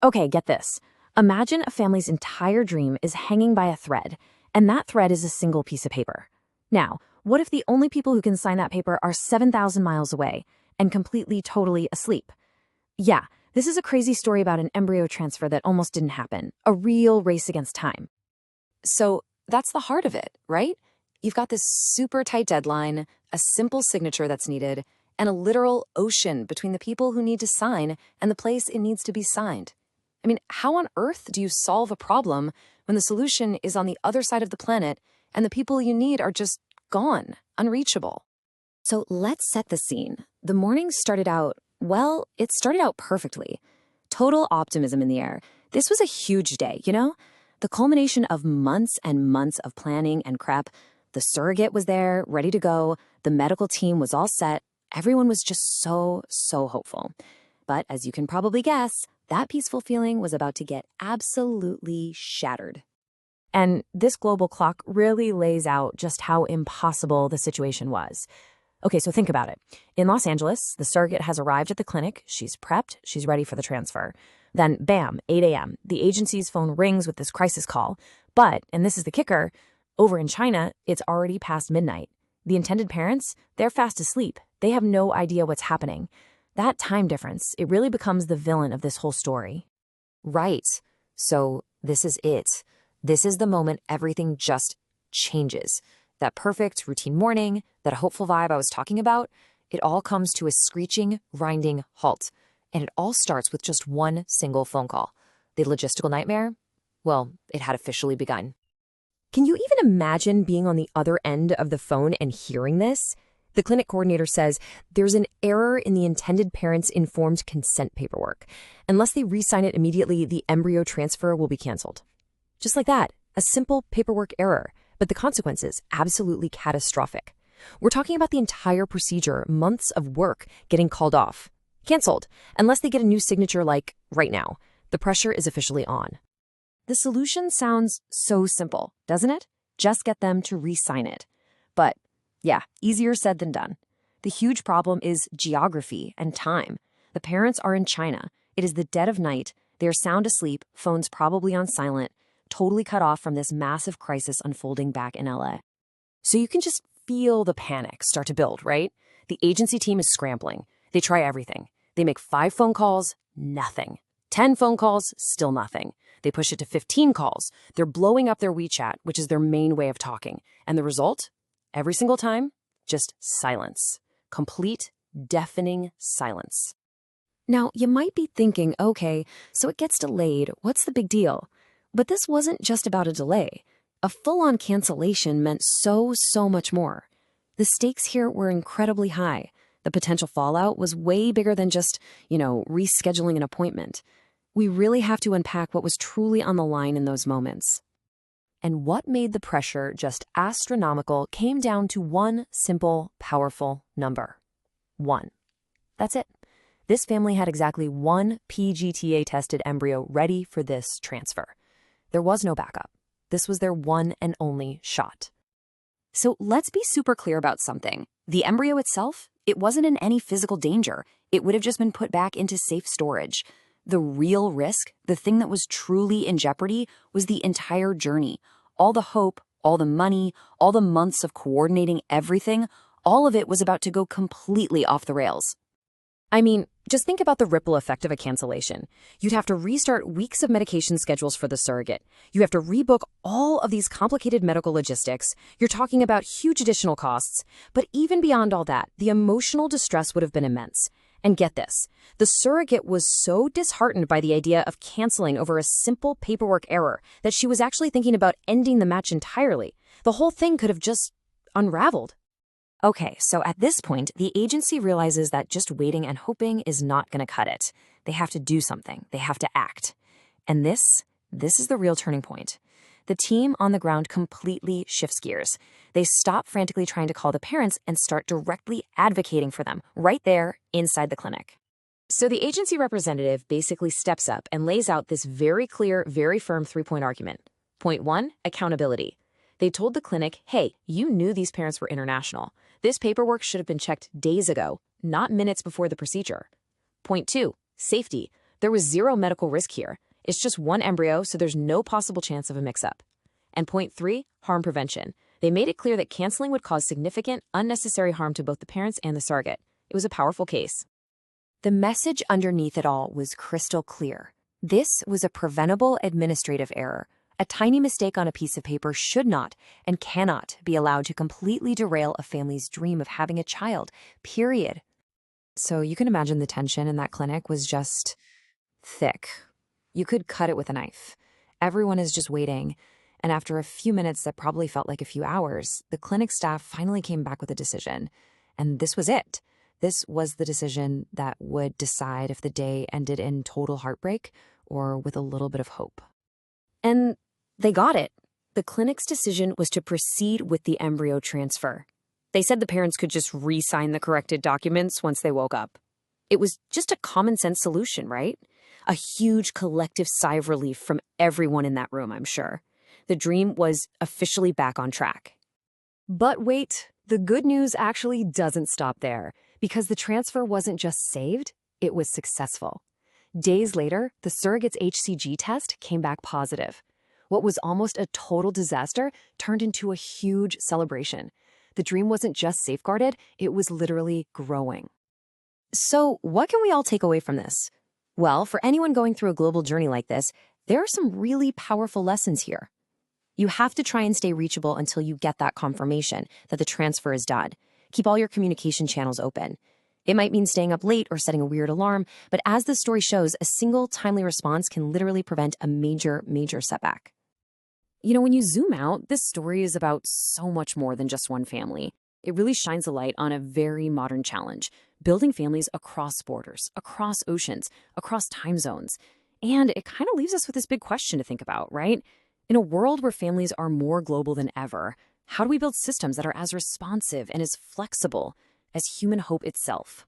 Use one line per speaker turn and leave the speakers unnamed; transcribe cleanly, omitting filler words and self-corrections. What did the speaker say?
Okay, get this. Imagine a family's entire dream is hanging by a thread, and that thread is a single piece of paper. Now, what if the only people who can sign that paper are 7,000 miles away and completely, totally asleep? Yeah, this is a crazy story about an embryo transfer that almost didn't happen, a real race against time.
So that's the heart of it, right? You've got this super tight deadline, a simple signature that's needed, and a literal ocean between the people who need to sign and the place it needs to be signed. I mean, how on earth do you solve a problem when the solution is on the other side of the planet and the people you need are just gone, unreachable? So let's set the scene. The morning started out, well, it started out perfectly. Total optimism in the air. This was a huge day, you know? The culmination of months and months of planning and prep. The surrogate was there, ready to go. The medical team was all set. Everyone was just so hopeful. But as you can probably guess, that peaceful feeling was about to get absolutely shattered.
And this global clock really lays out just how impossible the situation was. Okay, so think about it. In Los Angeles, the surrogate has arrived at the clinic. She's prepped. She's ready for the transfer. Then, bam, 8 a.m. The agency's phone rings with this crisis call. But, and this is the kicker, over in China, it's already past midnight. The intended parents, they're fast asleep. They have no idea what's happening. That time difference, it really becomes the villain of this whole story.
Right. So this is it. This is the moment everything just changes. That perfect routine morning, that hopeful vibe I was talking about, it all comes to a screeching, grinding halt. And it all starts with just one single phone call. The logistical nightmare? Well, it had officially begun.
Can you even imagine being on the other end of the phone and hearing this? The clinic coordinator says there's an error in the intended parent's informed consent paperwork. Unless they re-sign it immediately, the embryo transfer will be canceled. Just like that, a simple paperwork error, but the consequences absolutely catastrophic. We're talking about the entire procedure, months of work getting called off. Canceled, unless they get a new signature like right now. The pressure is officially on.
The solution sounds so simple, doesn't it? Just get them to re-sign it. But yeah, easier said than done. The huge problem is geography and time. The parents are in China. It is the dead of night. They are sound asleep, phones probably on silent, totally cut off from this massive crisis unfolding back in LA. So you can just feel the panic start to build, right? The agency team is scrambling. They try everything. They make 5 phone calls, nothing. 10 phone calls, still nothing. They push it to 15 calls. They're blowing up their WeChat, which is their main way of talking. And the result? Every single time, just silence. Complete, deafening silence. Now, you might be thinking, okay, so it gets delayed. What's the big deal? But this wasn't just about a delay. A full-on cancellation meant so much more. The stakes here were incredibly high. The potential fallout was way bigger than just, rescheduling an appointment. We really have to unpack what was truly on the line in those moments. And what made the pressure just astronomical came down to one simple, powerful number. 1. That's it. This family had exactly one PGT-A tested embryo ready for this transfer. There was no backup. This was their one and only shot. So let's be super clear about something. The embryo itself, it wasn't in any physical danger. It would have just been put back into safe storage. The real risk, the thing that was truly in jeopardy, was the entire journey. All the hope, all the money, all the months of coordinating everything, all of it was about to go completely off the rails. I mean, just think about the ripple effect of a cancellation. You'd have to restart weeks of medication schedules for the surrogate. You have to rebook all of these complicated medical logistics. You're talking about huge additional costs. But even beyond all that, the emotional distress would have been immense. And get this, the surrogate was so disheartened by the idea of canceling over a simple paperwork error that she was actually thinking about ending the match entirely. The whole thing could have just unraveled. Okay, so at this point, the agency realizes that just waiting and hoping is not going to cut it. They have to do something. They have to act. And this is the real turning point. The team on the ground completely shifts gears. They stop frantically trying to call the parents and start directly advocating for them right there inside the clinic. So the agency representative basically steps up and lays out this very clear, very firm 3-point argument. Point 1, accountability. They told the clinic, hey, you knew these parents were international. This paperwork should have been checked days ago, not minutes before the procedure. Point 2, safety. There was zero medical risk here. It's just one embryo, so there's no possible chance of a mix-up. And point 3, harm prevention. They made it clear that canceling would cause significant, unnecessary harm to both the parents and the surrogate. It was a powerful case.
The message underneath it all was crystal clear. This was a preventable administrative error. A tiny mistake on a piece of paper should not and cannot be allowed to completely derail a family's dream of having a child, period. So you can imagine the tension in that clinic was just thick. You could cut it with a knife. Everyone is just waiting. And after a few minutes that probably felt like a few hours, the clinic staff finally came back with a decision. And this was it. This was the decision that would decide if the day ended in total heartbreak or with a little bit of hope.
And they got it. The clinic's decision was to proceed with the embryo transfer. They said the parents could just re-sign the corrected documents once they woke up. It was just a common-sense solution, right? A huge collective sigh of relief from everyone in that room, I'm sure. The dream was officially back on track.
But wait, the good news actually doesn't stop there, because the transfer wasn't just saved, it was successful. Days later, the surrogate's HCG test came back positive. What was almost a total disaster turned into a huge celebration. The dream wasn't just safeguarded, it was literally growing. So, what can we all take away from this? Well, for anyone going through a global journey like this, there are some really powerful lessons here. You have to try and stay reachable until you get that confirmation that the transfer is done. Keep all your communication channels open. It might mean staying up late or setting a weird alarm, but as the story shows, a single timely response can literally prevent a major setback.
You know, when you zoom out, this story is about so much more than just one family. It really shines a light on a very modern challenge, building families across borders, across oceans, across time zones. And it kind of leaves us with this big question to think about, right? In a world where families are more global than ever, how do we build systems that are as responsive and as flexible as human hope itself?